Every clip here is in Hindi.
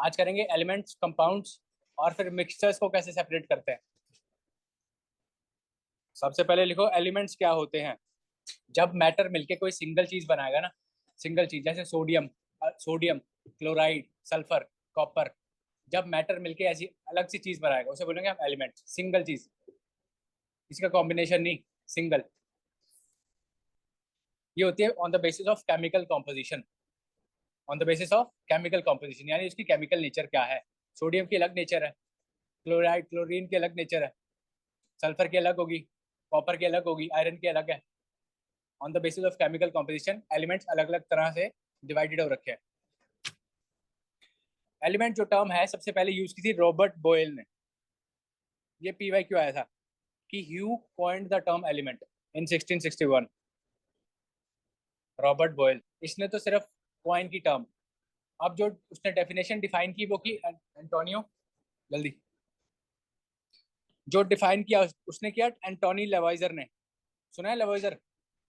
आज करेंगे एलिमेंट्स, कंपाउंड्स और फिर मिक्सचर्स को कैसे सेपरेट करते हैं। सबसे पहले लिखो एलिमेंट्स क्या होते हैं। जब मैटर मिलके कोई सिंगल चीज बनाएगा ना, सिंगल चीज जैसे sodium, sodium chloride, sulphur, copper, जब मैटर मिलके ऐसी अलग सी चीज बनाएगा उसे बोलेंगे हम एलिमेंट। सिंगल चीज, इसका कॉम्बिनेशन नहीं, सिंगल। ये होती है on the basis of chemical composition. On the basis of chemical composition यानी उसकी केमिकल नेचर क्या है। सोडियम की अलग नेचर है, क्लोराइड क्लोरीन की अलग नेचर है, सल्फर की अलग होगी, कॉपर की अलग होगी, आयरन की अलग है। On the basis of chemical composition elements अलग अलग तरह से डिवाइडेड हो रखे हैं। एलिमेंट जो टर्म है सबसे पहले यूज की थी रॉबर्ट बॉयल ने। ये पीवाई क्यों आया था कि who coined the term element in 1661। Robert Boyle, इसने तो सिर्फ कॉइन की टर्म। अब जो उसने डेफिनेशन डिफाइन की वो की एंटोनियो, जल्दी। जो डिफाइन किया उसने किया एंटोनी लेवाइजर ने। सुना है लेवाइजर?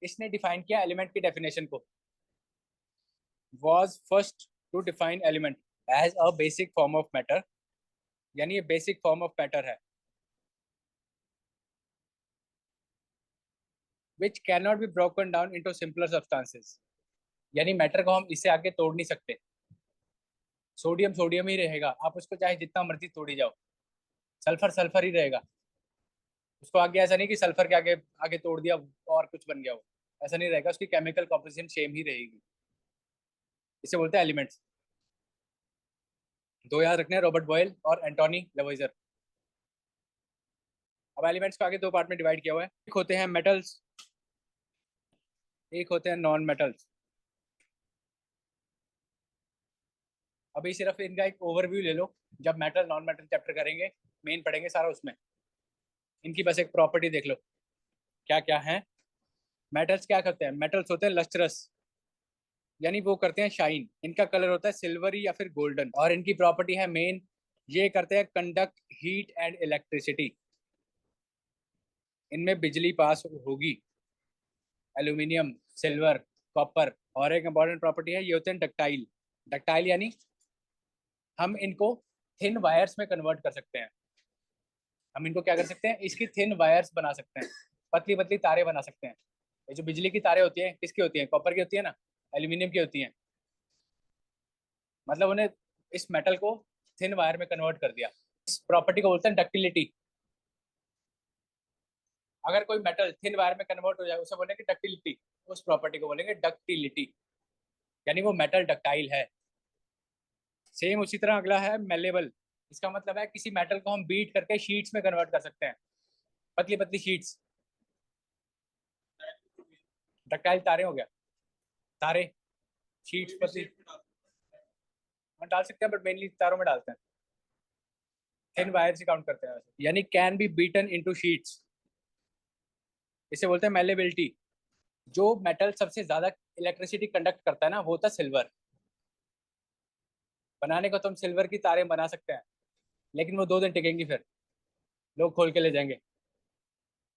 इसने डिफाइन किया एलिमेंट की डेफिनेशन को। was first to define element as a basic form of matter, यानी ये बेसिक फॉर्म ऑफ मैटर है which cannot be broken down into simpler substances। यानी मैटर को हम इससे आगे तोड़ नहीं सकते। सोडियम सोडियम ही रहेगा, आप उसको चाहे जितना मर्जी तोड़ी जाओ। सल्फर सल्फर ही रहेगा। उसको आगे ऐसा नहीं कि सल्फर के आगे आगे तोड़ दिया और कुछ बन गया हो, ऐसा नहीं रहेगा। उसकी केमिकल कॉम्पोजिशन सेम ही रहेगी। इसे बोलते हैं एलिमेंट्स। दो याद रखने हैं, रॉबर्ट बॉयल और एंटोनी लेवोइजर। अब एलिमेंट्स को आगे दो पार्ट में डिवाइड किया हुआ है। एक होते हैं मेटल्स, एक होते हैं नॉन मेटल्स। अभी सिर्फ इनका एक ओवरव्यू ले लो। जब मेटल नॉन मेटल चैप्टर करेंगे, मेन पढ़ेंगे सारा उसमें। इनकी बस एक प्रॉपर्टी देख लो क्या क्या है। मेटल्स क्या करते हैं? मेटल्स होते हैं लस्ट्रस, यानी वो करते हैं शाइन। इनका कलर होता है सिल्वरी या फिर गोल्डन। और इनकी प्रॉपर्टी है मेन, ये करते हैं कंडक्ट हीट एंड इलेक्ट्रिसिटी। इनमें बिजली पास होगी। Aluminium, silver, copper. और एक इंपॉर्टेंट प्रॉपर्टी है, ये होते हैं डक्टाइल। डक्टाइल यानी हम इनको थिन वायर्स में कन्वर्ट कर सकते हैं। हम इनको क्या कर सकते हैं, इसकी थिन वायर्स बना सकते हैं, पतली पतली तारें बना सकते हैं। ये जो बिजली की तारें होती हैं किसकी होती हैं? कॉपर की होती है ना, एल्यूमिनियम की होती हैं। मतलब उन्हें इस मेटल को थिन वायर में कन्वर्ट कर दिया। इस प्रॉपर्टी को बोलते हैं डक्टिलिटी। अगर कोई मेटल थिन वायर में कन्वर्ट हो जाए उसे बोलेंगे डक्टिलिटी। उस प्रॉपर्टी को बोलेंगे डक्टिलिटी, यानी वो मेटल डक्टाइल है। सेम उसी तरह अगला है मेलेबल। इसका मतलब है किसी मेटल को हम बीट करके शीट्स में कन्वर्ट कर सकते हैं, पतली पतली शीट्स। डक्टाइल तारे हो गया, तारे, शीट्स पतली। हम डाल सकते हैं बट मेनली तारों में डालते हैं। थिन वायर से काउंट करते हैं वैसे। यानी can be beaten into sheets, इसे बोलते हैं मेलेबिलिटी। जो मेटल सबसे ज्यादा इलेक्ट्रिसिटी कंडक्ट करता है ना, वो होता है सिल्वर। बनाने को तो हम सिल्वर की तारें बना सकते हैं, लेकिन वो 2 दिन टिकेंगी, फिर लोग खोल के ले जाएंगे।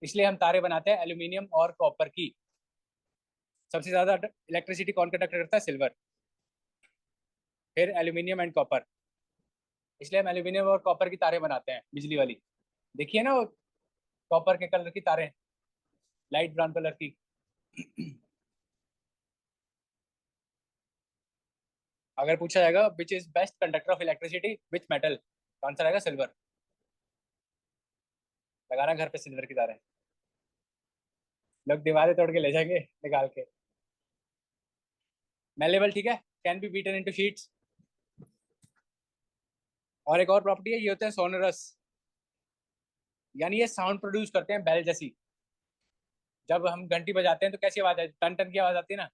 इसलिए हम तारे बनाते हैं एल्यूमिनियम और कॉपर की। सबसे ज्यादा इलेक्ट्रिसिटी कौन कंडक्ट करता है? सिल्वर, फिर एल्यूमिनियम एंड कॉपर। इसलिए हम एल्यूमिनियम और कॉपर की तारें बनाते हैं, बिजली वाली। देखिए ना वो कॉपर के कलर की तारें, लाइट ब्राउन कलर की। अगर पूछा जाएगा which is best conductor of electricity which metal, तो आंसर आएगा सिल्वर। लगाना घर पे सिल्वर की तारें, लोग दीवारें तोड़ के ले जाएंगे निकाल के। मेलेबल, ठीक है, can be beaten into sheets. और एक और प्रॉपर्टी है, ये होते हैं सोनरस, यानी ये साउंड प्रोड्यूस करते हैं बेल जैसी। जब हम घंटी बजाते हैं तो कैसी आवाज है? टन टन की आवाज आती है ना।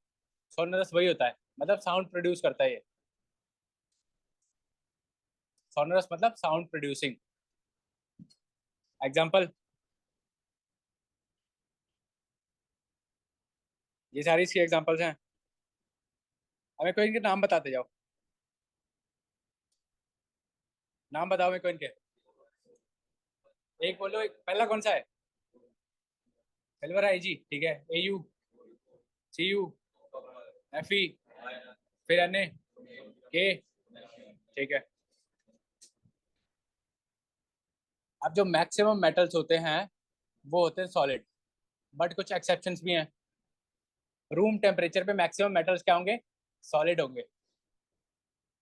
सोनरस वही होता है, मतलब साउंड प्रोड्यूस करता है ये। सोनरस मतलब साउंड प्रोड्यूसिंग। एग्जाम्पल, ये सारी इसकी एग्जाम्पल्स हैं। हमें कोई इनके नाम बताते जाओ। नाम बताओ मेरे को इनके। एक बोलो, एक पहला कौन सा है? सिल्वर आई जी, ठीक है। A U, C U, F E, फिर एन ए, के, ठीक है। अब जो मैक्सिमम मेटल्स होते हैं वो होते हैं सॉलिड, बट कुछ एक्सेप्शंस भी हैं। रूम टेम्परेचर पे मैक्सिमम मेटल्स क्या होंगे? सॉलिड होंगे।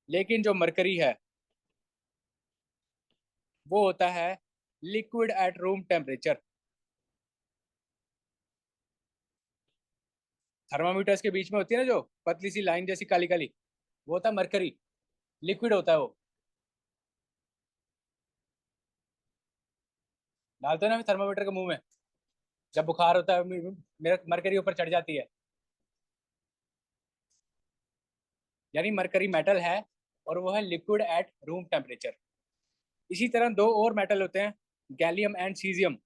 लेकिन जो मरकरी है वो होता है liquid at room temperature. Thermometers के बीच में होती है ना जो पतली सी लाइन जैसी काली काली, वो होता है मरकरी। लिक्विड होता है वो। डालते हैं ना थर्मामीटर के मुंह में, जब बुखार होता है मेरा मरकरी ऊपर चढ़ जाती है, यानी मरकरी मेटल है और वो है लिक्विड एट रूम टेम्परेचर। इसी तरह दो और मेटल होते हैं, गैलियम एंड सीजियम।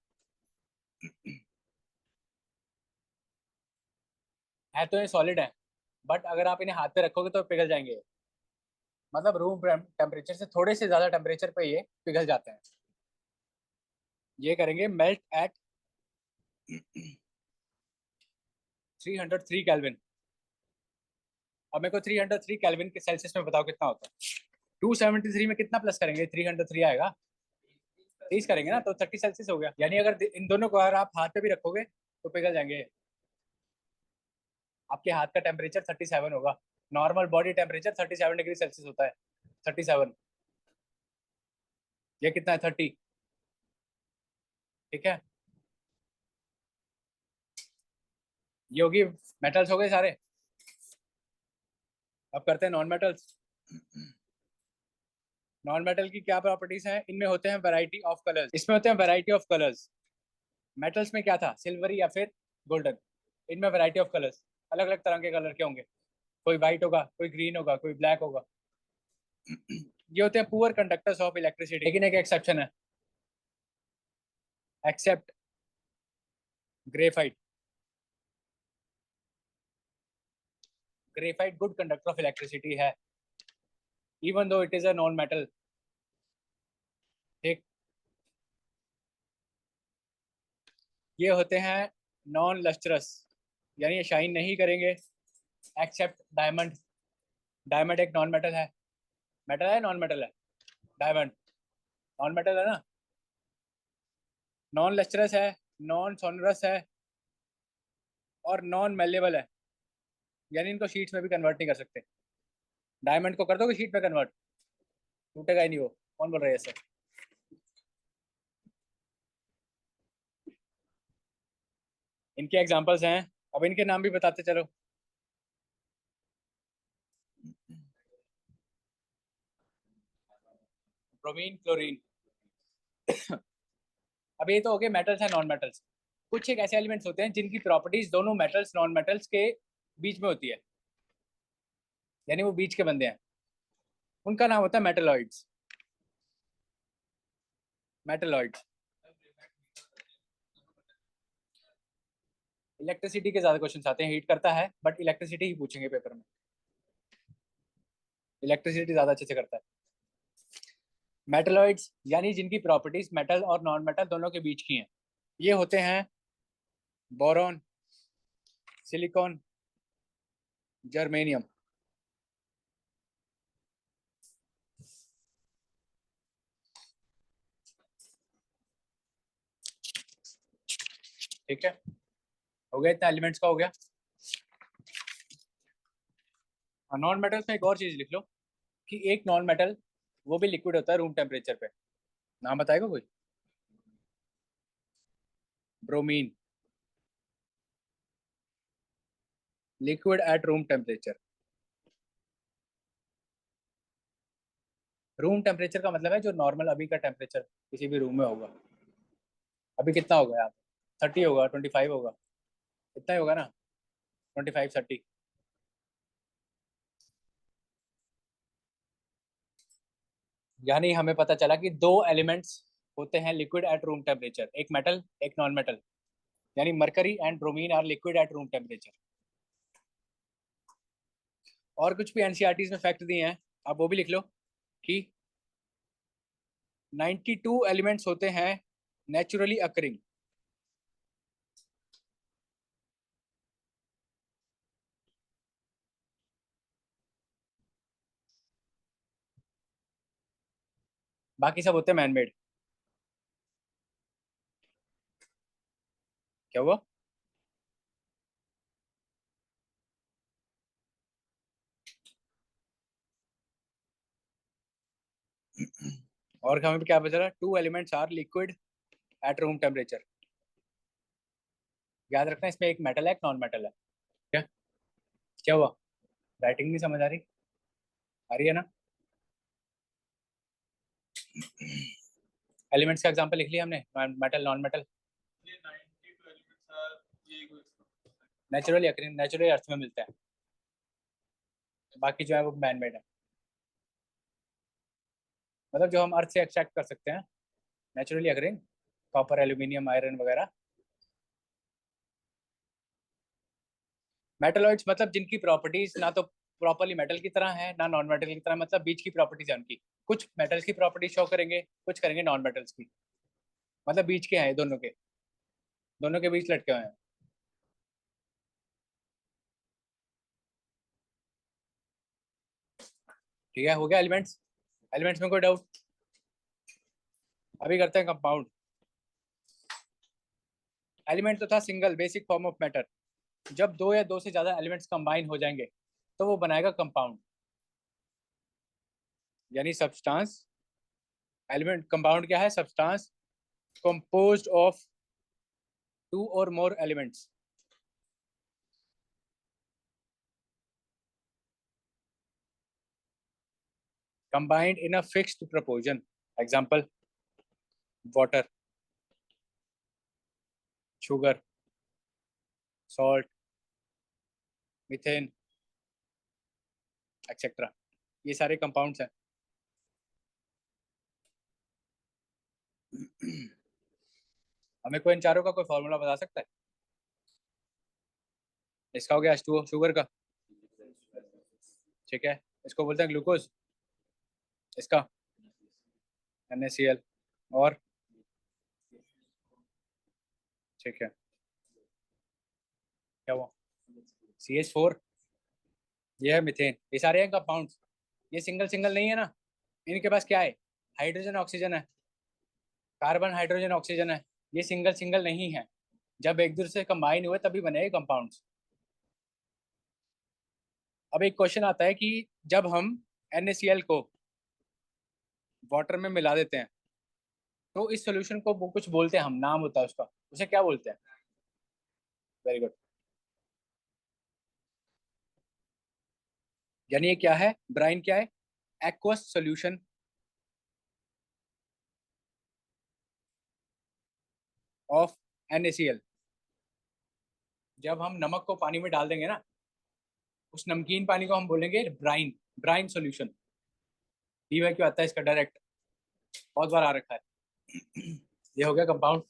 है तो ये सॉलिड है, बट अगर आप इन्हें हाथ पे रखोगे तो पिघल जाएंगे। मतलब रूम टेम्परेचर से थोड़े से ज्यादा टेम्परेचर पे ये पिघल जाते हैं। ये करेंगे मेल्ट एट 303 केल्विन। अब मेरे को 303 केल्विन के सेल्सियस में बताओ कितना होता है। 273 में कितना प्लस करेंगे? 303 आएगा, 30 करेंगे ना तो 30 सेल्सियस हो गया। यानी अगर इन दोनों को अगर आप हाथ पे भी रखोगे तो पिघल जाएंगे। आपके हाथ का टेम्परेचर 37 होगा। Normal body temperature 37 degree Celsius होता है। 37। ये कितना है? 30। ठीक है, ये होगी। मेटल्स हो गए सारे। अब करते हैं नॉन मेटल्स। नॉन मेटल की क्या प्रॉपर्टीज हैं? इनमें होते हैं वैरायटी ऑफ कलर्स। इसमें होते हैं वैरायटी ऑफ कलर्स। मेटल्स में क्या था? सिल्वरी या फिर गोल्डन। इनमें वैरायटी ऑफ कलर्स, अलग अलग तरह के कलर के होंगे। कोई व्हाइट होगा, कोई ग्रीन होगा, कोई ब्लैक होगा। ये होते हैं पुअर कंडक्टर्स ऑफ इलेक्ट्रिसिटी। लेकिन एक एक्सेप्शन है, except graphite. Graphite good conductor of electricity है, even though it is a non metal. ठीक। ये होते हैं नॉन लस्ट्रस, यानी ये शाइन नहीं करेंगे, एक्सेप्ट डायमंड। डायमंड एक नॉन मेटल है। मेटल है नॉन मेटल है? डायमंड नॉन मेटल है ना। नॉन लस्ट्रस है, नॉन सोनरस है, और नॉन मेलेबल है। यानी इनको शीट्स में भी कन्वर्ट नहीं कर सकते। डायमंड को कर दोगे शीट में कन्वर्ट, टूटेगा ही नहीं वो। कौन बोल रहा है ऐसे? इनके एग्जांपल्स हैं, अब इनके नाम भी बताते चलो। Bromine, chlorine. अब ये तो हो गए मेटल्स हैं नॉन मेटल्स। कुछ एक ऐसे एलिमेंट्स होते हैं जिनकी प्रॉपर्टीज दोनों मेटल्स नॉन मेटल्स के बीच में होती है, यानी वो बीच के बंदे हैं। उनका नाम होता है मेटलॉइड्स। मेटलॉइड्स। इलेक्ट्रिसिटी के ज्यादा क्वेश्चन आते हैं, हीट करता है बट इलेक्ट्रिसिटी ही पूछेंगे पेपर में। इलेक्ट्रिसिटी ज्यादा अच्छे से करता है। मेटलॉइड्स यानी जिनकी प्रॉपर्टीज मेटल और नॉन मेटल दोनों के बीच की हैं। ये होते हैं बोरॉन, सिलिकॉन, जर्मेनियम। ठीक है, हो गया इतना एलिमेंट्स का हो गया। नॉन मेटल्स में एक और चीज लिख लो कि एक नॉन मेटल वो भी लिक्विड होता है रूम टेम्परेचर पे। नाम बताएगा कोई? Bromine, liquid at room temperature. Room temperature का मतलब है जो नॉर्मल अभी का टेम्परेचर किसी भी रूम में होगा। अभी कितना होगा यार? 30 होगा, 25 होगा, इतना ही होगा ना। 25, 30। यानी हमें पता चला कि दो एलिमेंट्स होते हैं लिक्विड एट रूम टेम्परेचर, एक मेटल एक नॉन मेटल। यानी mercury and bromine are liquid at room temperature. और कुछ भी एनसीईआरटी में फैक्ट दिए हैं, आप वो भी लिख लो कि 92 एलिमेंट्स होते हैं नेचुरली अकरिंग। बाकी सब होते हैं मैनमेड। क्या हुआ? और हमें क्या बचा रहा? 2 elements are liquid at room temperature. याद रखना इसमें एक मेटल है, एक नॉन मेटल है। क्या? क्या हुआ? राइटिंग नहीं समझ आ रही? आ रही है ना? एलिमेंट्स का एग्जांपल लिख लिया हमने, मेटल नॉन मेटल। नेचुरली अर्थ में मिलता है, बाकी जो है वो मैन मेड है। मतलब जो हम अर्थ से एक्सट्रैक्ट कर सकते हैं, naturally agreeing, copper, aluminium, iron वगैरह। मेटलॉइड्स मतलब जिनकी प्रॉपर्टीज ना तो प्रॉपरली मेटल की तरह है ना नॉन मेटल की तरह, मतलब बीच की प्रॉपर्टीज है उनकी। कुछ मेटल्स की प्रॉपर्टीज शो करेंगे, कुछ करेंगे नॉन मेटल्स की। मतलब बीच के हैं, दोनों के बीच लटके हुए हैं। ठीक है, हो गया एलिमेंट्स। एलिमेंट्स में कोई डाउट? अभी करते हैं कंपाउंड। एलिमेंट तो था single basic form of matter. जब दो या दो से ज्यादा एलिमेंट्स कंबाइन हो जाएंगे तो वो बनाएगा कंपाउंड, यानी सब्सटेंस। एलिमेंट कंपाउंड क्या है? Substance composed of 2 or more elements combined in a fixed proportion. Example: water, sugar, salt, methane, etc. ये सारे कंपाउंड्स हैं। हमें कोई इन चारों का कोई फॉर्मूला बता सकता है? इसका हो गया H2O, शुगर का। ठीक है, इसको बोलते हैं ग्लूकोज। इसका NaCl। और ठीक है, क्या हुआ? CH4। ये है मिथेन। ये सारे हैं कंपाउंड्स। ये सिंगल सिंगल नहीं है ना, इनके पास क्या है? हाइड्रोजन ऑक्सीजन है, कार्बन हाइड्रोजन ऑक्सीजन है। ये सिंगल सिंगल नहीं है, जब एक दूसरे से कंबाइन हुए तभी बने कंपाउंड्स। अब एक क्वेश्चन आता है कि जब हम NaCl को वाटर में मिला देते हैं तो इस सॉल्यूशन को वो कुछ बोलते हैं, हम नाम होता है उसका, उसे क्या बोलते हैं? Very good. यानी ये क्या है? ब्राइन क्या है? Aqueous solution of NaCl। जब हम नमक को पानी में डाल देंगे ना, उस नमकीन पानी को हम बोलेंगे ब्राइन, ब्राइन सॉल्यूशन। पी क्यों आता है इसका डायरेक्ट, बहुत बार आ रखा है। ये हो गया कंपाउंड।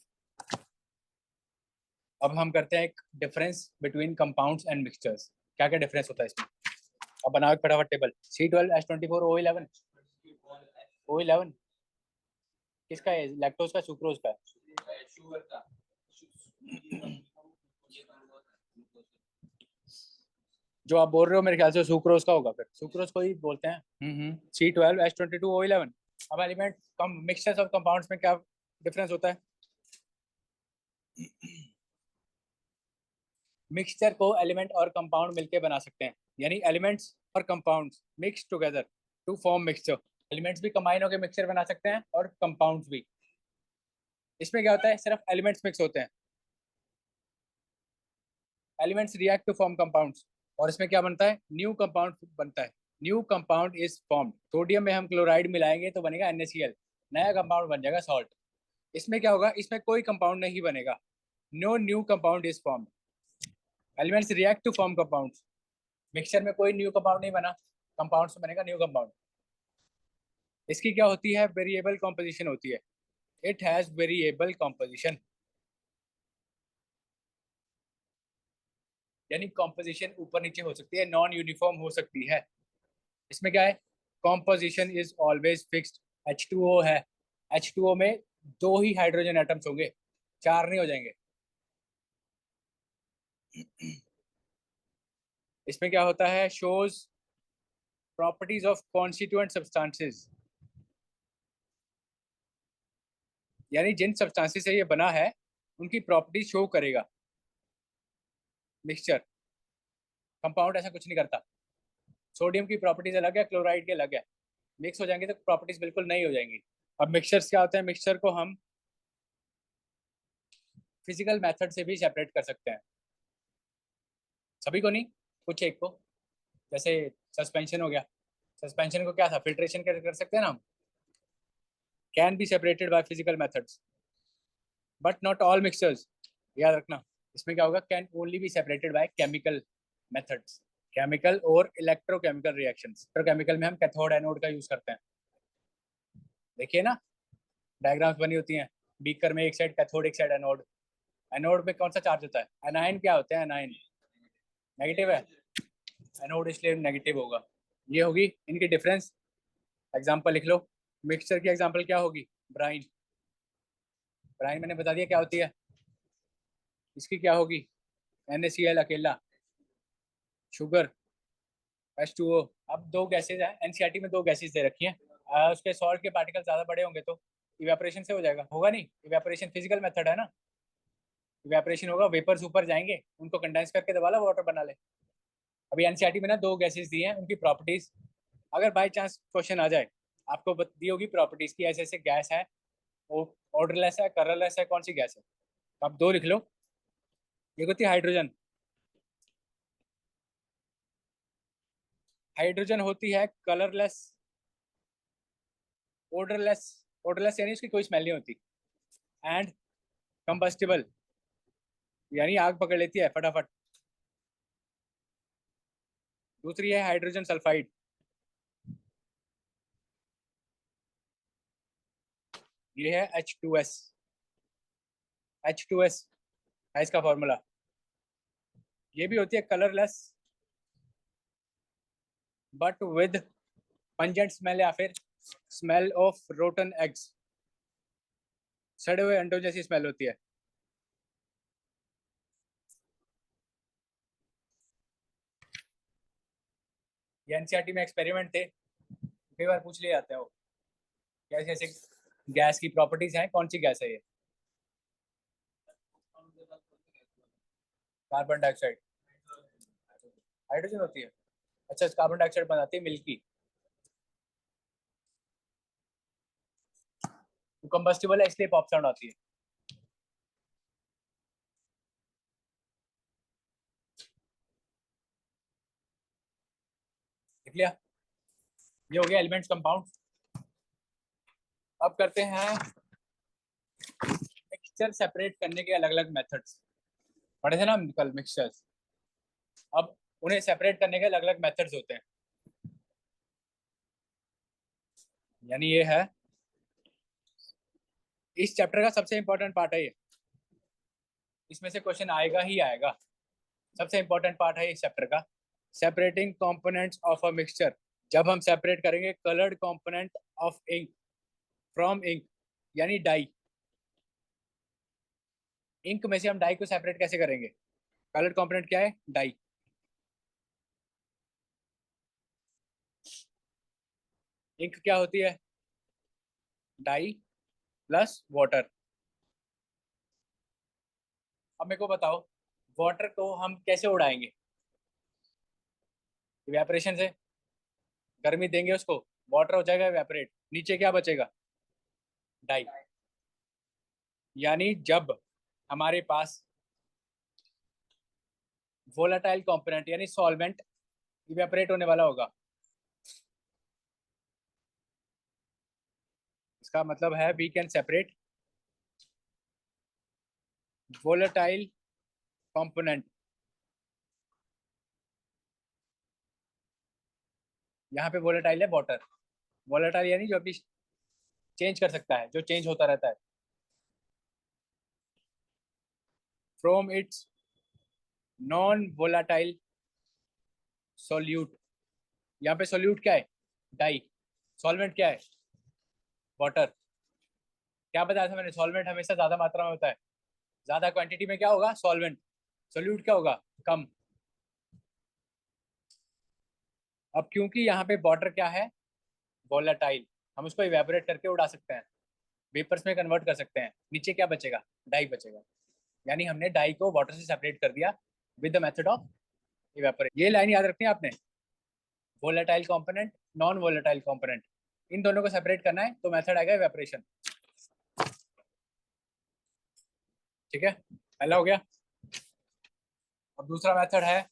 अब हम करते हैं एक difference between compounds and mixtures. क्या क्या डिफरेंस होता है इसमें? अब बनाओ एक फटाफट टेबल। C12H24O11। O11 किसका है? लैक्टोज का, सुक्रोज का? जो आप बोल रहे हो मेरे ख्याल से सुक्रोज का होगा, फिर सुक्रोज को ही बोलते हैं। C12H22O11। अब element come mixtures of compounds में क्या डिफरेंस होता है? मिक्सचर को एलिमेंट और कंपाउंड मिलके बना सकते हैं, यानी एलिमेंट्स और compounds mix together to form mixture. Elements भी कंबाइन होकर मिक्सचर बना सकते हैं और कंपाउंड्स भी। इसमें क्या होता है? सिर्फ एलिमेंट्स मिक्स होते हैं, elements react to form compounds, और इसमें क्या बनता है? न्यू कंपाउंड बनता है। New compound is formed. Sodium में हम क्लोराइड मिलाएंगे तो बनेगा NaCl, नया कंपाउंड बन जाएगा सॉल्ट। इसमें क्या होगा? इसमें कोई कंपाउंड नहीं बनेगा, no new compound is formed. Elements react to form compounds. Mixture में कोई न्यू कंपाउंड नहीं बना, कंपाउंड से बनेगा न्यू कंपाउंड। इसकी क्या होती है? वेरिएबल कॉम्पोजिशन होती है। इट हैज वेरिएबल कॉम्पोजिशन, यानी कॉम्पोजिशन ऊपर नीचे हो सकती है, नॉन यूनिफॉर्म हो सकती है। इसमें क्या है? Composition is always fixed. H2O है, H2O में दो ही हाइड्रोजन एटम्स होंगे, चार नहीं हो जाएंगे। इसमें क्या होता है? Shows properties of constituent substances, यानी जिन सब्सटेंसेस से ये बना है उनकी प्रॉपर्टीज शो करेगा। मिक्सचर, कंपाउंड ऐसा कुछ नहीं करता। सोडियम की प्रॉपर्टीज अलग है, क्लोराइड की अलग है, मिक्स हो जाएंगे तो प्रॉपर्टीज बिल्कुल नई हो जाएंगी। अब मिक्सचर्स क्या होते हैं? मिक्सचर को हम फिजिकल मेथड से भी सेपरेट कर सकते हैं, सभी को नहीं, कुछ एक को। जैसे सस्पेंशन हो गया, सस्पेंशन को क्या था, फिल्ट्रेशन कर सकते हैं ना हम, can be separated by physical methods, but not all mixtures, याद रखना। इसमें क्या होगा, can only be separated by chemical methods, chemical और इलेक्ट्रोकेमिकल रिएक्शंस। इलेक्ट्रोकेमिकल में हम कैथोड एनोड का यूज करते हैं, देखिए ना, डायग्राम्स बनी होती हैं, बीकर में एक साइड कैथोड एक साइड एनोड। एनोड में कौन सा चार्ज होता है? एनाइन क्या होते हैं? एनाइन नेगेटिव है, एनोड इसलिए नेगेटिव होगा। ये होगी इनकी डिफरेंस। एग्जांपल लिख लो, मिक्सचर की एग्जांपल क्या होगी? ब्राइन, ब्राइन मैंने बता दिया क्या होती है। इसकी क्या होगी? NaCl अकेला, शुगर, H2O। अब दो गैसेज हैं, एनसीईआरटी में दो गैसेज दे रखी हैं, उसके सॉल्ट के पार्टिकल ज्यादा बड़े होंगे तो इवेपोरेशन से हो जाएगा, होगा नहीं? इवेपोरेशन फिजिकल मेथड है ना, इवेपोरेशन होगा, वेपर्स ऊपर जाएंगे, उनको कंडेंस करके दबा लो, वाटर बना ले। अभी एनसीईआरटी में ना दो गैसेज दी हैं, उनकी प्रॉपर्टीज, अगर बाई चांस क्वेश्चन आ जाए, आपको दी होगी प्रॉपर्टीज की, ऐसे ऐसे गैस है, वो ऑर्डरलेस है, कलरलेस है, कौन सी गैस है? तो आप दो लिख लो। एक होती है हाइड्रोजन, हाइड्रोजन होती है कलरलेस, ऑर्डरलेस, ऑर्डरलेस यानी उसकी कोई स्मेल नहीं होती, एंड कंबस्टिबल यानी आग पकड़ लेती है फटाफट। दूसरी है हाइड्रोजन सल्फाइड, ये है H2S, H2S है इसका फॉर्मूला। ये भी होती है colourless but with pungent smell, या फिर स्मेल ऑफ रोटन एग्स, सड़े हुए अंडों जैसी स्मेल होती है। ये एनसीईआरटी में एक्सपेरिमेंट थे, कई बार पूछ लिए जाते हैं वो, कैसे कैसे गैस की प्रॉपर्टीज हैं, कौन सी गैस है ये? कार्बन डाइऑक्साइड, हाइड्रोजन होती है। अच्छा, कार्बन डाइऑक्साइड बनाती है मिल्की, तो कंबस्टिबल है इसलिए पॉप साउंड आती है। देख लिया, ये हो गया एलिमेंट्स कंपाउंड। अब करते हैं मिक्सचर सेपरेट करने के अलग अलग मेथड्स, पढ़े थे ना हम कल मिक्सचर्स। अब उन्हें सेपरेट करने के अलग अलग मेथड्स होते हैं, यानी ये है इस चैप्टर का सबसे इंपॉर्टेंट पार्ट है ये, इसमें से क्वेश्चन आएगा ही आएगा। सबसे इंपॉर्टेंट पार्ट है इस चैप्टर का, separating components of a mixture. जब हम सेपरेट करेंगे coloured component of ink from ink, यानी डाई, इंक में से हम डाई को सेपरेट कैसे करेंगे? कलर्ड कंपोनेंट क्या है? डाई। इंक क्या होती है? Die plus water. अब मेरे को बताओ, वाटर को हम कैसे उड़ाएंगे? इवेपोरेशन से, गर्मी देंगे उसको, वाटर हो जाएगा इवेपोरेट, नीचे क्या बचेगा? डाई। यानी जब हमारे पास वोलाटाइल कंपोनेंट यानी सॉल्वेंट इवेपोरेट होने वाला होगा, इसका मतलब है we can separate volatile component. यहाँ पे वोलाटाइल है वाटर, वोलाटाइल यानी जो अभी चेंज कर सकता है, जो चेंज होता रहता है, from its non volatile solute. यहाँ पे सोल्यूट क्या है? डाई। सॉल्वेंट क्या है? वाटर। क्या बताया था मैंने? सॉल्वेंट हमेशा ज्यादा मात्रा में होता है, ज्यादा क्वांटिटी में क्या होगा? सॉल्वेंट। सोल्यूट क्या होगा? कम। अब क्योंकि यहाँ पे वाटर क्या है? वोलाटाइल, हम उसको इवेपोरेट करके उड़ा सकते हैं, वेपर्स में कन्वर्ट कर सकते हैं, नीचे क्या बचेगा? डाई बचेगा। यानी हमने डाई को वाटर से सेपरेट कर दिया, with the method of evaporation. ये लाइन याद रखनी है आपने, volatile component, non volatile component, इन दोनों को सेपरेट करना है तो मेथड आएगा इवेपोरेशन। ठीक है, पहला हो गया। और दूसरा मेथड है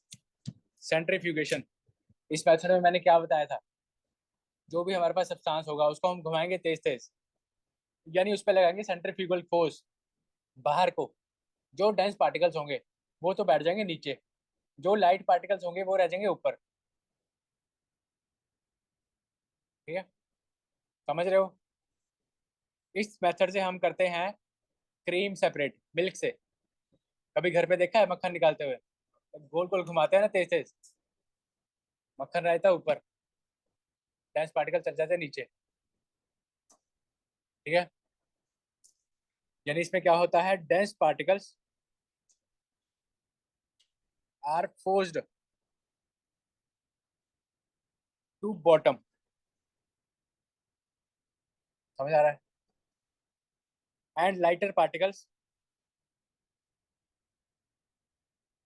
सेंट्रीफ्यूगेशन। इस मेथड में मैंने क्या बताया था, जो भी हमारे पास सब्सटेंस होगा उसको हम घुमाएंगे तेज तेज, यानी उस पर लगाएंगे सेंट्रीफ्यूगल फोर्स बाहर को। जो डेंस पार्टिकल्स होंगे वो तो बैठ जाएंगे नीचे, जो लाइट पार्टिकल्स होंगे वो रह जाएंगे ऊपर। ठीक है, समझ रहे हो? इस मेथड से हम करते हैं क्रीम सेपरेट मिल्क से। कभी घर पे देखा है मक्खन निकालते हुए, गोल गोल घुमाते हैं ना तेज तेज, मक्खन रहता है ऊपर, डेंस पार्टिकल चल जाते हैं नीचे। ठीक है, यानी इसमें क्या होता है, dense particles are forced to bottom. समझ आ रहा है? एंड लाइटर पार्टिकल्स,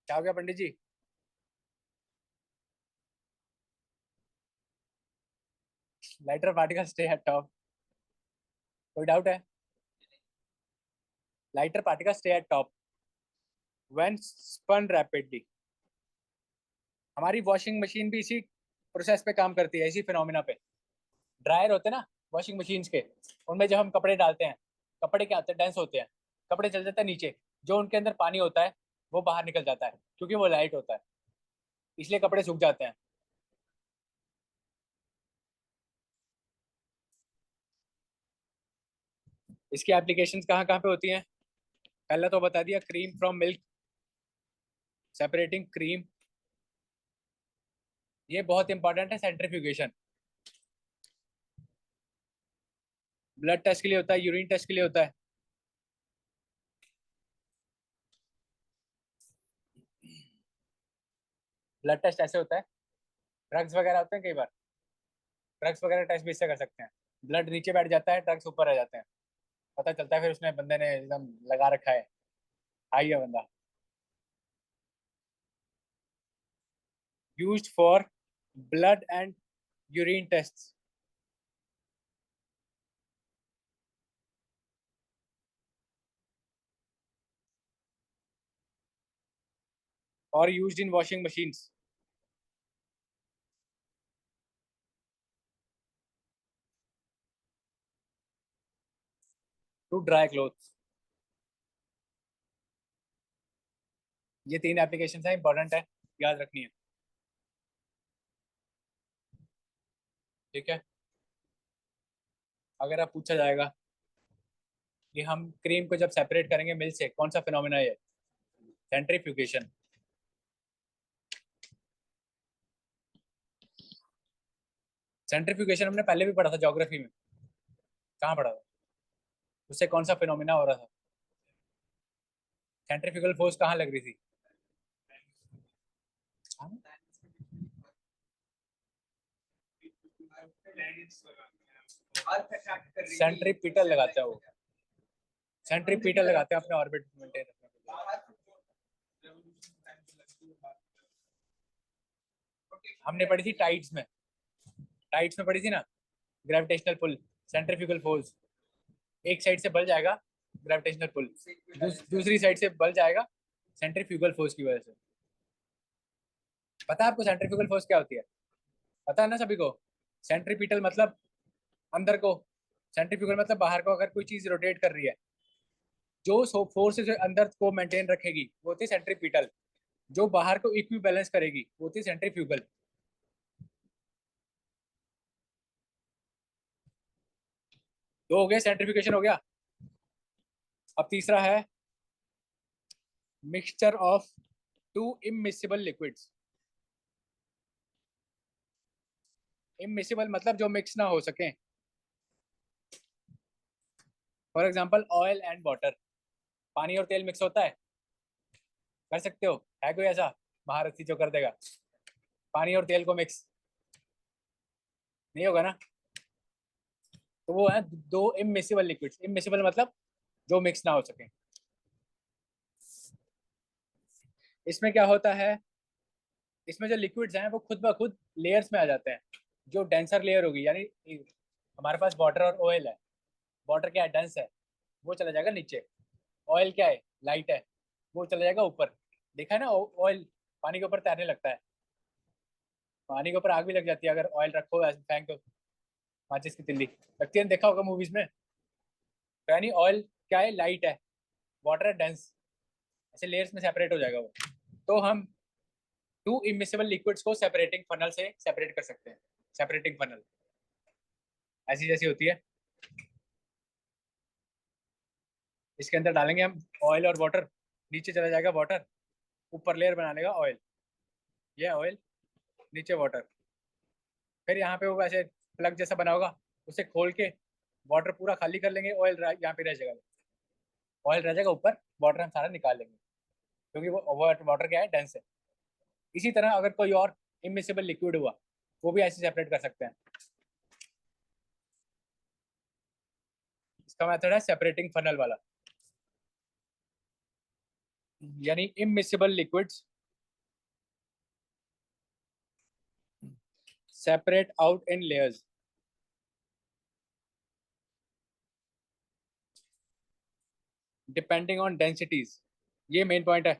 क्या हो गया Pandit ji? Lighter particles stay at top. कोई डाउट है? Lighter particles stay at top when spun rapidly. हमारी वॉशिंग मशीन भी इसी प्रोसेस पे काम करती है, इसी फिनोमिना पे। ड्रायर होते हैं ना वॉशिंग मशीन्स के, उनमें जब हम कपड़े डालते हैं, कपड़े क्या होते हैं, डेंस होते हैं, कपड़े चल जाते हैं नीचे, जो उनके अंदर पानी होता है वो बाहर निकल जाता है क्योंकि वो लाइट होता है, इसलिए कपड़े सूख जाते हैं। इसकी एप्लीकेशंस कहाँ कहाँ पे होती हैं? पहला तो बता दिया, cream from milk, separating cream. ये बहुत इंपॉर्टेंट है, सेंट्रीफ्यूगेशन। ब्लड टेस्ट के लिए होता है, यूरिन टेस्ट के लिए होता है। ब्लड टेस्ट ऐसे होता है, ड्रग्स वगैरह होते हैं कई बार, ड्रग्स वगैरह टेस्ट भी इससे कर सकते हैं। ब्लड नीचे बैठ जाता है, ड्रग्स ऊपर रह जाते हैं, पता चलता है फिर उसने बंदे ने एकदम लगा रखा है, हाई है बंदा। Used for blood and urine test और used in washing machines to dry clothes. ये तीन एप्लीकेशन है, इंपॉर्टेंट है, याद रखनी है। ठीक है, अगर आप पूछा जाएगा कि हम क्रीम को जब सेपरेट करेंगे मिल्क से, कौन सा फिनोमिना है? सेंट्रीफ्यूगेशन। सेंट्रीफ्यूगेशन हमने पहले भी पढ़ा था ज्योग्राफी में। कहाँ पढ़ा था? उससे कौन सा फिनोमिना हो रहा था? सेंट्रीफ्यूगल फोर्स कहाँ लग रही थी? सेंट्रीपिटल लगाते हैं वो, सेंट्रीपिटल लगाते हैं अपने ऑर्बिट मेंटेन रखने के लिए। हमने पढ़ी थी टाइड्स में, टाइड्स में पढ़ी थी ना, ग्रेविटेशनल पुल, सेंट्रीफ्यूगल फोर्स। एक साइड से बल जाएगा ग्रेविटेशनल पुल, दूसरी साइड से बल जाएगा सेंट्रीफ्यूगल फोर्स की वजह से। पता है आपको सेंट्रीफ्यूगल फोर्स क्या होती है? पता है ना सभी को? सेंट्रीपिटल मतलब अंदर को, सेंट्रीफ्यूगल मतलब बाहर को। अगर कोई चीज रोटेट कर रही है, जो फोर्स अंदर को मेंटेन रखेगी वो होती है सेंट्रीपिटल, जो बाहर को इक्वी बैलेंस करेगी वो होती है सेंट्रीफ्यूगल। दो हो गए, सेंट्रीफ्यूगेशन हो गया। अब तीसरा है mixture of to immiscible liquids. Immiscible मतलब जो मिक्स ना हो सके। For example oil and water, पानी और तेल मिक्स होता है? कर सकते हो? है कोई ऐसा महारथी जो कर देगा पानी और तेल को मिक्स? नहीं होगा ना। तो वो है दो इमिसिबल लिक्विड्स। इमिसिबल मतलब जो मिक्स ना हो सके। इसमें क्या होता है, इसमें जो लिक्विड्स हैं वो खुद ब खुद लेयर्स में आ जाते हैं। जो डेंसर लेयर होगी, यानी हमारे पास वाटर और ऑयल है, वाटर क्या है, डेंस है, वो चला जाएगा नीचे। ऑयल क्या है, लाइट है, वो चला जाएगा ऊपर। देखा है ना, ऑयल पानी के ऊपर तैरने लगता है। पानी के ऊपर आग भी लग जाती है अगर ऑयल रखो ऐसे फेंक दो, माचिस की तिल्ली लगती है, देखा होगा मूवीज में। तो यानी ऑयल क्या है, लाइट है, वाटर है, डेंस, ऐसे लेयर्स में सेपरेट हो जाएगा वो। तो हम टू इमिसिबल लिक्विड्स को सेपरेटिंग फनल से सेपरेट कर सकते हैं। सेपरेटिंग फनल ऐसी जैसी होती है, इसके अंदर डालेंगे हम ऑयल और वाटर, नीचे चला जाएगा वाटर, ऊपर लेयर बना लेगा ऑयल, ये ऑयल, नीचे वाटर। फिर यहाँ पे वो ऐसे प्लग जैसा बना होगा, उसे खोल के वाटर पूरा खाली कर लेंगे, ऑयल यहाँ पे रह जाएगा, ऑयल रह जाएगा ऊपर, वाटर हम सारा निकाल लेंगे, क्योंकि वो वाटर क्या है, डेंस है। इसी तरह अगर कोई और इमिसिबल लिक्विड हुआ, वो भी ऐसे सेपरेट कर सकते हैं। इसका मेथड है सेपरेटिंग फनल वाला, यानी immiscible liquids separate out in layers depending on densities. ये मेन पॉइंट है,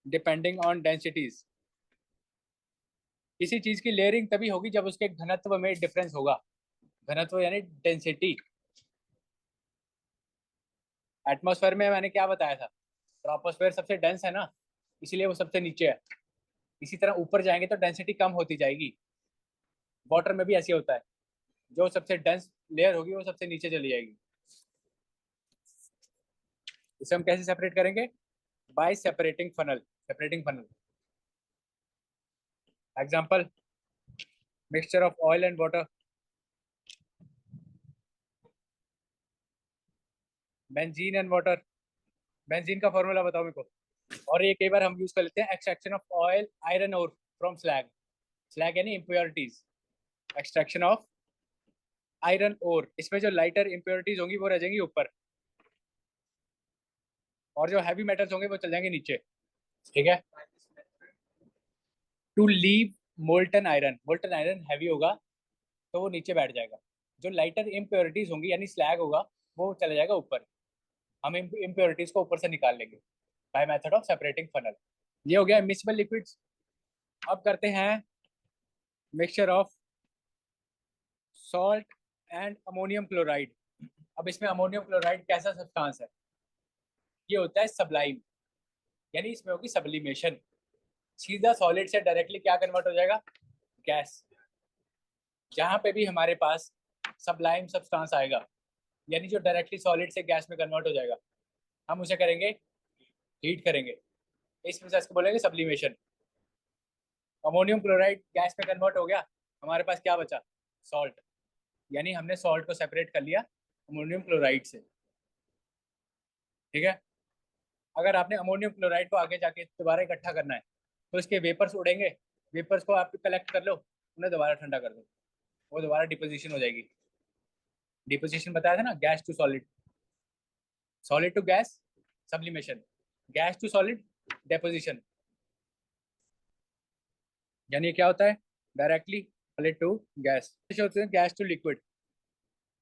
डिपेंडिंग ऑन डेंसिटीज। किसी चीज की लेयरिंग तभी होगी जब उसके घनत्व में डिफरेंस होगा। घनत्व यानी डेंसिटी। एटमॉस्फेयर में मैंने क्या बताया था, ट्रोपोस्फेयर सबसे डेंस है ना, इसीलिए वो सबसे नीचे है। इसी तरह ऊपर जाएंगे तो डेंसिटी कम होती जाएगी। वाटर में भी ऐसे होता है, जो सबसे डेंस लेयर होगी वो सबसे नीचे चली जाएगी। इसे हम कैसे सेपरेट करेंगे, bye separating funnel. Separating funnel example, mixture of oil and water, benzene and water. Benzene का फॉर्मूला बताओ मेरे को। और ये कई बार हम यूज कर लेते हैं, एक्सट्रैक्शन ऑफ ऑयल आयरन और फ्रॉम स्लैग। स्लैग यानी impurities, extraction of iron ore. इसमें जो लाइटर इम्प्योरिटीज होंगी वो रह जाएंगी ऊपर, और जो हैवी मेटल्स होंगे वो चल जाएंगे नीचे। ठीक है। To leave molten iron, molten iron heavy होगा तो वो नीचे बैठ जाएगा। जो लाइटर इम्प्योरिटीज होंगी यानी स्लैग होगा, वो चला जाएगा ऊपर। हम इम्प्योरिटीज को ऊपर से निकाल लेंगे by method of separating funnel. ये हो गया मिक्सिबल लिक्विड्स। अब करते हैं mixture of salt and ammonium chloride. अब इसमें अमोनियम क्लोराइड कैसा सब्सटेंस है, ये होता है सबलाइम, यानी इसमें होगी सब्लिमेशन। सीधा सॉलिड से डायरेक्टली क्या कन्वर्ट हो जाएगा, गैस। जहां पे भी हमारे पास सबलाइम सब्सटेंस आएगा, यानी जो डायरेक्टली सॉलिड से गैस में कन्वर्ट हो जाएगा, हम उसे करेंगे, हीट करेंगे। इस प्रोसेस को बोलेंगे सब्लिमेशन। अमोनियम क्लोराइड गैस में कन्वर्ट हो गया, हमारे पास क्या बचा, सॉल्ट। यानी हमने सॉल्ट को सेपरेट कर लिया अमोनियम क्लोराइड से। ठीक है। अगर आपने अमोनियम क्लोराइड को आगे जाके दोबारा इकट्ठा करना है, तो इसके वेपर्स उड़ेंगे, वेपर्स को आप कलेक्ट कर लो, उन्हें दोबारा ठंडा कर दो, वो दोबारा डिपोजिशन हो जाएगी। डिपोजिशन बताया था ना, gas to solid, solid to gas sublimation, gas to solid deposition. यानी क्या होता है, डायरेक्टली सॉलिड टू गैस। होते हैं गैस टू लिक्विड,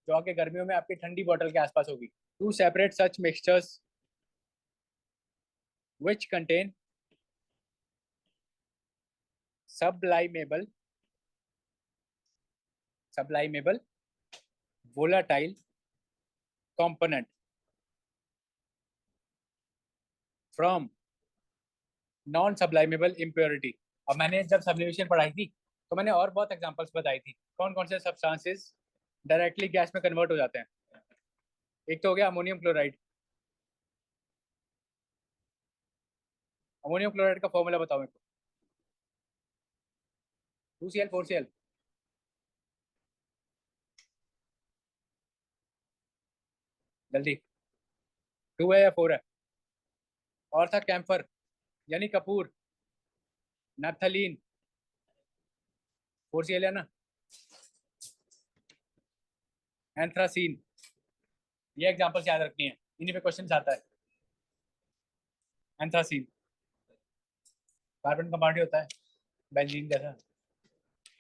जो आगे गर्मियों में आपकी ठंडी बोतल के आसपास होगी। To separate such mixtures which contain sublimable sublimable volatile component from non sublimable impurity. और मैंने जब सब्लिमेशन पढ़ाई थी, तो मैंने और बहुत एग्जांपल्स बताई थी, कौन कौन से सब्सटेंसेस डायरेक्टली गैस में कन्वर्ट हो जाते हैं। एक तो हो गया अमोनियम क्लोराइड। अमोनियम क्लोराइड का फॉर्मूला बताओ मेरे को। 2Cl 4Cl। जल्दी, 2 है या 4 है। और था कैम्फर, यानी कपूर, नैप्थलीन, 4Cl है ना। एंथ्रासीन। ये एग्जांपल्स याद रखनी है, इन्हीं पे क्वेश्चन आता है। एंथ्रासीन, कार्बन कंपाउंड ही होता है, बेंजीन जैसा,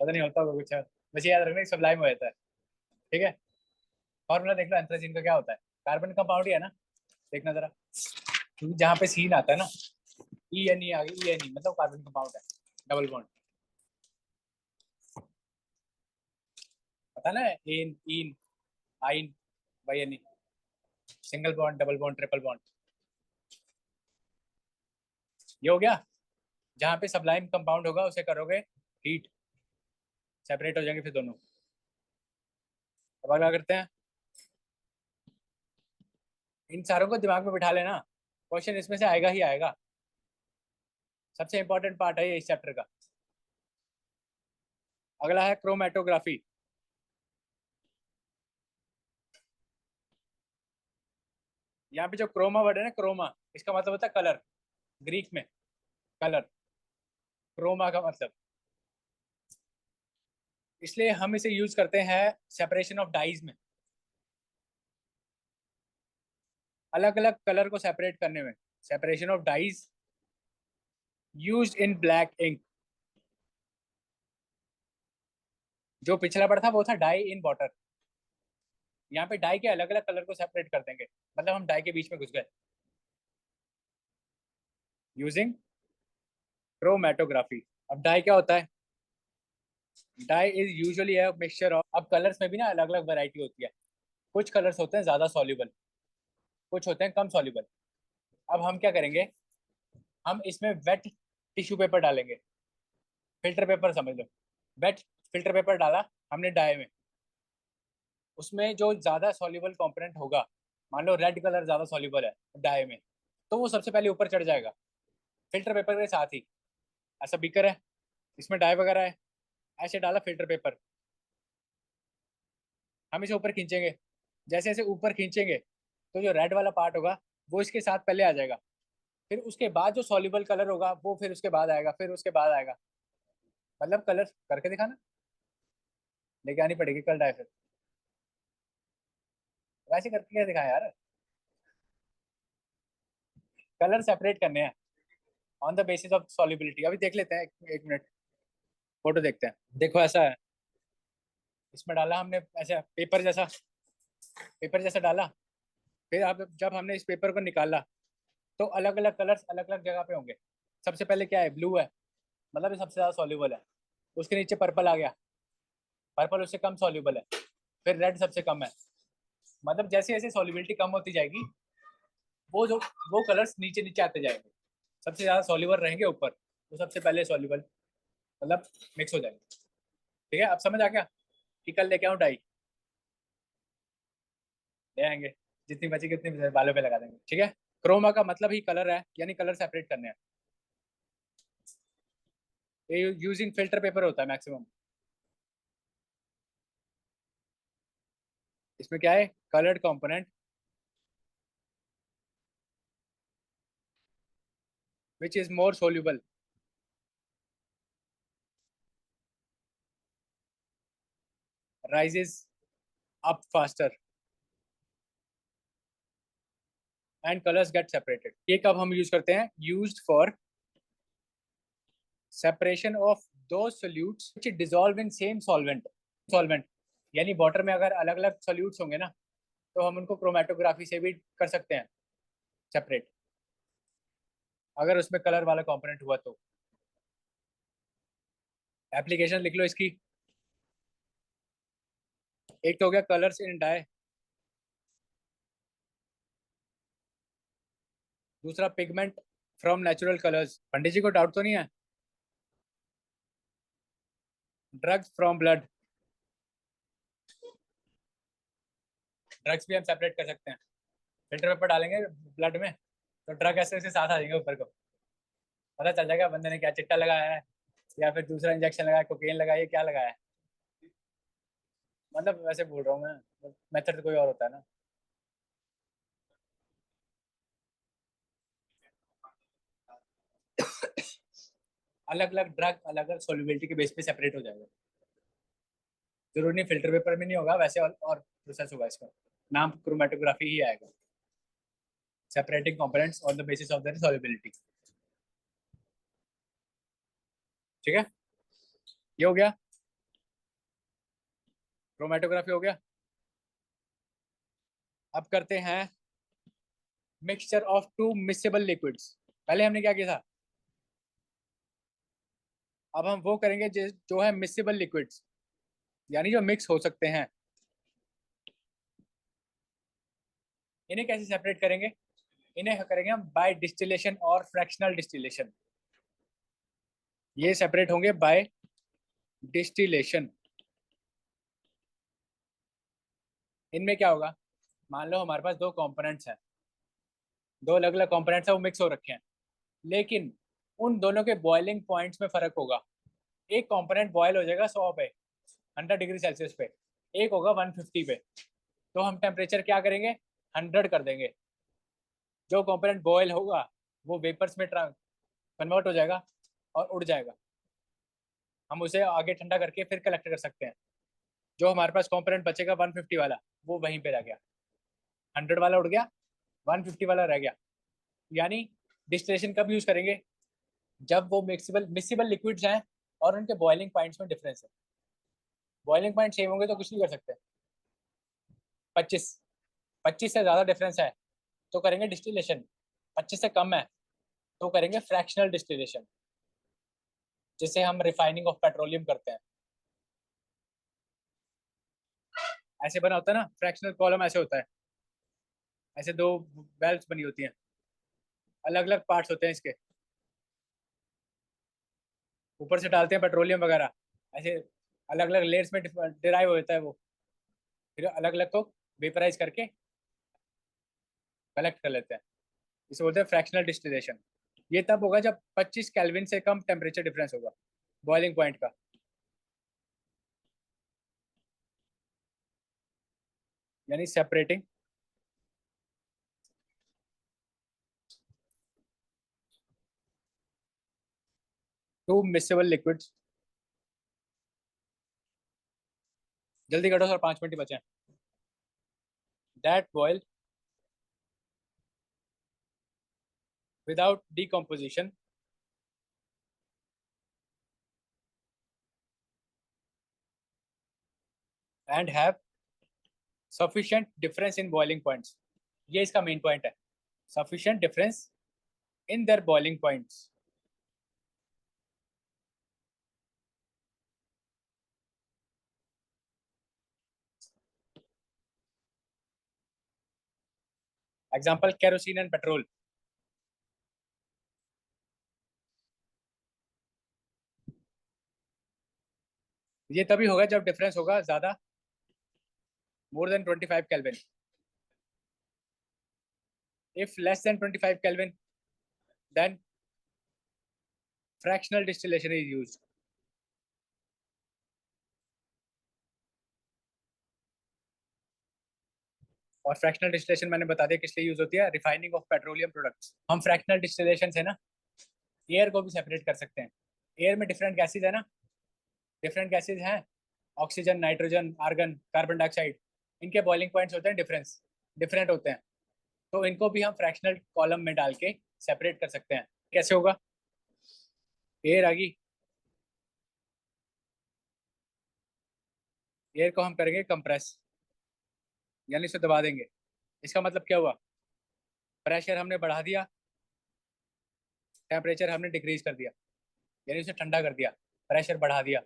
पता नहीं होता होगा कुछ है। वैसे याद रखना सब्लाइम हो जाता है। ठीक है, फॉर्मूला देख लो एंथ्रासीन का क्या होता है, कार्बन कंपाउंड ही है ना, देखना जरा, क्योंकि जहाँ पे सीन आता है ना, ई एन ई आगे, ई एन ई मतलब कार्बन कंपाउंड है, डबल बॉन्ड, पता ना, एन इन आइन Y N E, single bond, double bond, triple bond, ये हो गया। जहाँ पे सब्लाइम कंपाउंड होगा उसे करोगे हीट, सेपरेट हो जाएंगे फिर दोनों। अब क्या करते हैं, इन सारों को दिमाग में बिठा लेना, क्वेश्चन इसमें से आएगा ही आएगा, सबसे इंपॉर्टेंट पार्ट है ये इस चैप्टर का। अगला है क्रोमेटोग्राफी। यहाँ पे जो क्रोमा वर्ड है ना, क्रोमा, इसका मतलब होता है कलर, ग्रीक में कलर, क्रोमा का मतलब, इसलिए हम इसे यूज करते हैं सेपरेशन ऑफ डाइज में, अलग अलग कलर को सेपरेट करने में, separation of dyes used in black ink. जो पिछला पढ़ा था वो था डाई इन वाटर, यहाँ पे डाई के अलग अलग कलर को सेपरेट कर देंगे, मतलब हम डाई के बीच में घुस गए, यूजिंग क्रोमेटोग्राफी। अब डाई क्या होता है, dye is usually a mixture of, अब कलर्स में भी ना अलग अलग वैरायटी होती है, कुछ कलर्स होते हैं ज्यादा सॉल्युबल, कुछ होते हैं कम सॉल्युबल। अब हम क्या करेंगे, हम इसमें वेट टिश्यू पेपर डालेंगे, फिल्टर पेपर समझ लो, वेट फिल्टर पेपर डाला हमने डाई में, उसमें जो ज्यादा सॉल्युबल कंपोनेंट होगा, मान लो रेड कलर ज्यादा सॉल्युबल है डाई में, तो वो सबसे पहले ऊपर चढ़ जाएगा फिल्टर पेपर के साथ ही। ऐसा बीकर है, इसमें डाई वगैरह है, ऐसे डाला फिल्टर पेपर, हम इसे ऊपर खींचेंगे, जैसे जैसे ऊपर खींचेंगे तो जो रेड वाला पार्ट होगा वो इसके साथ पहले आ जाएगा, फिर उसके बाद जो सॉल्युबल कलर होगा वो फिर उसके बाद आएगा, फिर उसके बाद आएगा, मतलब कलर करके दिखाना, लेके आनी पड़ेगी कल डाई फिर, वैसे करके क्या दिखाया यार, कलर सेपरेट करने हैं on the basis of solubility. अभी देख लेते हैं, एक मिनट फोटो देखते हैं, देखो ऐसा है, इसमें डाला हमने ऐसा पेपर जैसा डाला, फिर अब जब हमने इस पेपर को निकाला तो अलग अलग कलर्स अलग अलग जगह पे होंगे। सबसे पहले क्या है, ब्लू है, मतलब ये सबसे ज्यादा सॉल्युबल है, उसके नीचे पर्पल आ गया, पर्पल उससे कम सॉल्युबल है, फिर रेड सबसे कम है, मतलब जैसे जैसे सॉल्युबिलिटी कम होती जाएगी वो जो वो कलर्स नीचे नीचे आते जाएंगे, सबसे ज्यादा सॉल्युबल रहेंगे ऊपर, तो सबसे पहले सॉल्युबल, मतलब मिक्स हो जाएंगे। ठीक है, अब समझ आ गया कि कल लेके आऊँ डाई, ले आएंगे, जितनी बची उतनी बालों पे लगा देंगे। ठीक है, क्रोमा का मतलब ही कलर है, यानी कलर सेपरेट करने हैं, ये यूजिंग फिल्टर पेपर होता है मैक्सिमम। इसमें क्या है, coloured component which is more soluble rises up faster and colors get separated। ये कब हम यूज करते हैं, यूज्ड फॉर सेपरेशन ऑफ दो solutes which dissolve in same solvent, solvent यानी वाटर में अगर अलग अलग सोल्यूट्स होंगे ना, तो हम उनको क्रोमेटोग्राफी से भी कर सकते हैं सेपरेट, अगर उसमें कलर वाला कंपोनेंट हुआ तो। एप्लीकेशन लिख लो इसकी, एक तो हो गया कलर्स इन डाई, दूसरा पिगमेंट फ्रॉम नेचुरल कलर्स, पंडित जी को डाउट तो नहीं है, ड्रग्स फ्रॉम ब्लड, ड्रग्स भी हम सेपरेट कर सकते हैं, फिल्टर पेपर डालेंगे ब्लड में तो ड्रग ऐसे ऐसे साथ आ जाएंगे ऊपर को, पता चल जाएगा बंदे ने क्या चिट्टा लगाया है या फिर दूसरा इंजेक्शन लगाया, कोकेन लगाया, क्या लगाया है, मतलब वैसे बोल रहा हूँ मैं, मेथड तो कोई और होता है ना। अलग अलग ड्रग अलग अलग सोल्युबिलिटी के बेस पे सेपरेट हो जाएगा, जरूरी नहीं फिल्टर पेपर में नहीं होगा, वैसे और प्रोसेस होगा इसका, नाम क्रोमेटोग्राफी ही आएगा, separating components on the basis of their solubility. ठीक है, ये हो गया, क्रोमेटोग्राफी हो गया। अब करते हैं mixture of to mixable liquids. पहले हमने क्या किया था, अब हम वो करेंगे जो है मिक्सेबल लिक्विड्स, यानी जो मिक्स हो सकते हैं। इन्हें कैसे सेपरेट करेंगे, इन्हें करेंगे हम बाय डिस्टिलेशन और फ्रैक्शनल डिस्टिलेशन। ये सेपरेट होंगे बाय डिस्टिलेशन। इनमें क्या होगा, मान लो हमारे पास दो कंपोनेंट्स हैं, दो अलग अलग कंपोनेंट्स हैं, वो मिक्स हो रखे हैं, लेकिन उन दोनों के बॉइलिंग पॉइंट्स में फर्क होगा। एक कंपोनेंट बॉयल हो जाएगा 100 पे, 100 डिग्री सेल्सियस पे, एक होगा 150 पे। तो हम टेम्परेचर क्या करेंगे, 100 कर देंगे। जो कंपोनेंट बॉयल होगा वो वेपर्स में कन्वर्ट हो जाएगा और उड़ जाएगा। हम उसे आगे ठंडा करके फिर कलेक्ट कर सकते हैं। जो हमारे पास कंपोनेंट बचेगा 150 वाला, वो वहीं पे रह गया, 100 वाला उड़ गया, 150 वाला रह गया। यानी डिस्टिलेशन कब यूज करेंगे, जब वो मिक्सिबल मिक्सिबल लिक्विड्स हैं और उनके बॉइलिंग पॉइंट्स में डिफरेंस है। बॉइलिंग पॉइंट सेम होंगे तो कुछ नहीं कर सकते। 25, 25 से ज़्यादा डिफरेंस है तो करेंगे डिस्टिलेशन, 25 से कम है तो करेंगे फ्रैक्शनल डिस्टिलेशन, जिसे हम रिफाइनिंग ऑफ पेट्रोलियम करते हैं। ऐसे बना होता है ना फ्रैक्शनल कॉलम, ऐसे होता है, ऐसे दो वेल्व्स बनी होती हैं, अलग अलग पार्ट्स होते हैं इसके, ऊपर से डालते हैं पेट्रोलियम वगैरह, ऐसे अलग अलग लेयर्स में डिराइव होता है वो, फिर अलग अलग को वेपराइज करके कलेक्ट कर लेते हैं। इसे बोलते हैं फ्रैक्शनल डिस्टिलेशन। ये तब होगा जब 25 केल्विन से कम टेम्परेचर डिफरेंस होगा बॉइलिंग पॉइंट का। यानी सेपरेटिंग टू मिक्सेबल लिक्विड्स। जल्दी करो सर, 5 मिनट ही बचे हैं। That boil without decomposition and have sufficient difference in boiling points। ये इसका मेन पॉइंट है, sufficient difference in their boiling points। Example kerosene and petrol. ये तभी होगा जब डिफरेंस होगा ज्यादा, more than 25 kelvin. If less than 25 kelvin, then fractional distillation is used. और फ्रैक्शनल डिस्टिलेशन मैंने बता दिया किस लिए यूज होती है, रिफाइनिंग ऑफ पेट्रोलियम प्रोडक्ट्स। हम फ्रैक्शनल डिस्टिलेशन से ना एयर को भी सेपरेट कर सकते हैं। एयर में डिफरेंट गैसेज है ना, डिफरेंट गैसेज हैं, oxygen, nitrogen, argon, carbon dioxide. इनके बॉइलिंग पॉइंट्स होते हैं डिफरेंट होते हैं। तो इनको भी हम फ्रैक्शनल कॉलम में डाल के सेपरेट कर सकते हैं। कैसे होगा, एयर आ गई, एयर को हम करेंगे कंप्रेस, यानी इसे दबा देंगे। इसका मतलब क्या हुआ, प्रेशर हमने बढ़ा दिया, टेम्परेचर हमने डिक्रीज कर दिया, यानी उसे ठंडा कर दिया, प्रेशर बढ़ा दिया।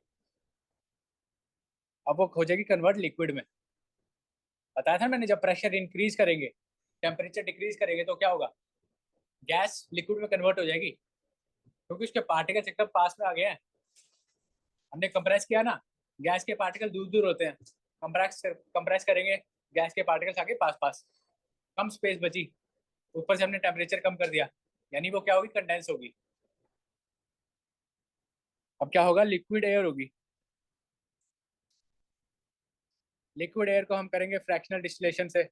अब वो हो जाएगी कन्वर्ट लिक्विड में। बताया था मैंने, जब प्रेशर इंक्रीज करेंगे, टेम्परेचर डिक्रीज करेंगे तो क्या होगा, गैस लिक्विड में कन्वर्ट हो जाएगी, क्योंकि उसके पार्टिकल्स एकदम पास में आ गए हैं। हमने कंप्रेस किया ना, गैस के पार्टिकल दूर दूर होते हैं, कंप्रेस करेंगे, गैस के पार्टिकल्स आगे पास पास, कम स्पेस बची। ऊपर से हमने टेम्परेचर कम कर दिया, यानी वो क्या होगी, कंडेंस होगी। अब क्या होगा, लिक्विड एयर होगी। लिक्विड एयर को हम करेंगे फ्रैक्शनल डिस्टिलेशन से।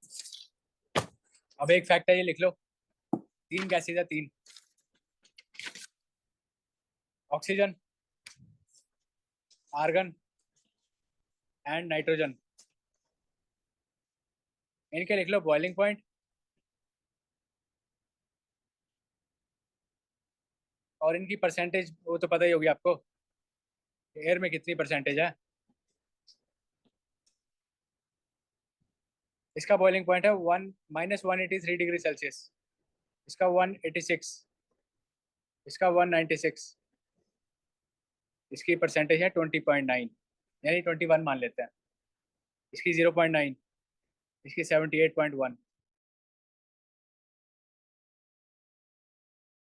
अब एक फैक्ट है, ये लिख लो, तीन गैसेज है, तीन, ऑक्सीजन, आर्गन एंड नाइट्रोजन। इनके लिख लो बॉइलिंग पॉइंट और इनकी परसेंटेज, वो तो पता ही होगी आपको। एयर में कितनी परसेंटेज है? इसका बॉइलिंग पॉइंट है -183 डिग्री सेल्सियस, इसका 186, इसका 196, इसकी परसेंटेज है 20.9, यानी 21 मान लेते हैं। इसकी 0.9, इसकी 78.1,